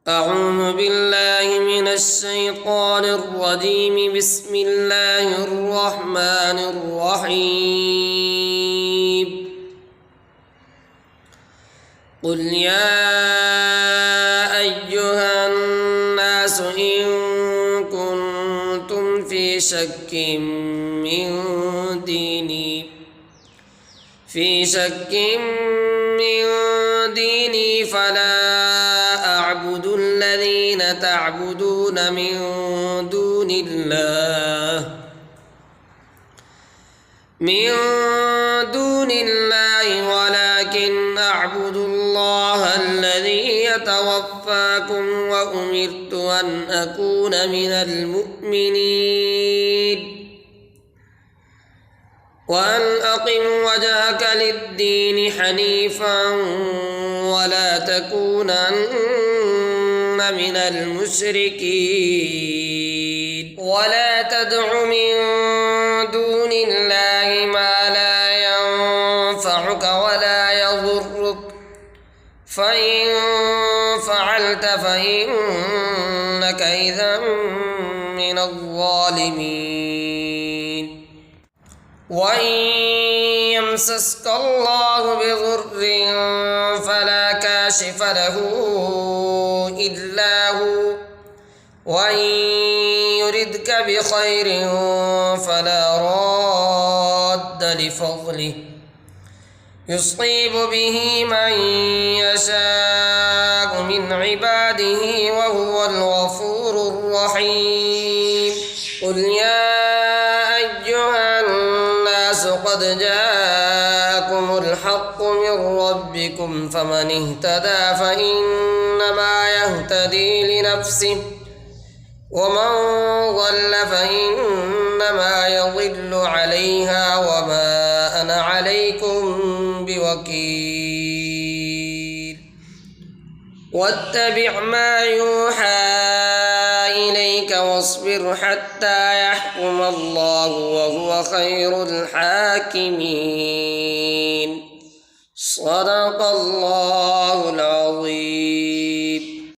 أعوذ بالله من الشيطان الرجيم. بسم الله الرحمن الرحيم. قل يا أيها الناس إن كنتم في شك من ديني فلا أعبد الذين تعبدون من دون الله ولكن أعبد الله الذي يتوفاكم وأمرت أن أكون من المؤمنين وأن أقم وجهك للدين حنيفا ولا تكونن من المشركين ولا تدع من دون الله ما لا ينفعك ولا يضرك فإن فعلت فإنك إذا من الظالمين. وإن يمسسك الله بضر فلا كاشف له إلا هو وإن يردك بخير فلا راد لفضله يصيب به من يشاء من عباده وهو الغفور الرحيم. قل يا أيها الناس قد جاءكم الحق من ربكم فمن اهتدى فإنما يهتدي لنفسه ومن ضل فإنما يضل عليها وما أنا عليكم بوكيل. واتبع ما يوحى إليك واصبر حتى يحكم الله وهو خير الحاكمين. صدق الله العظيم.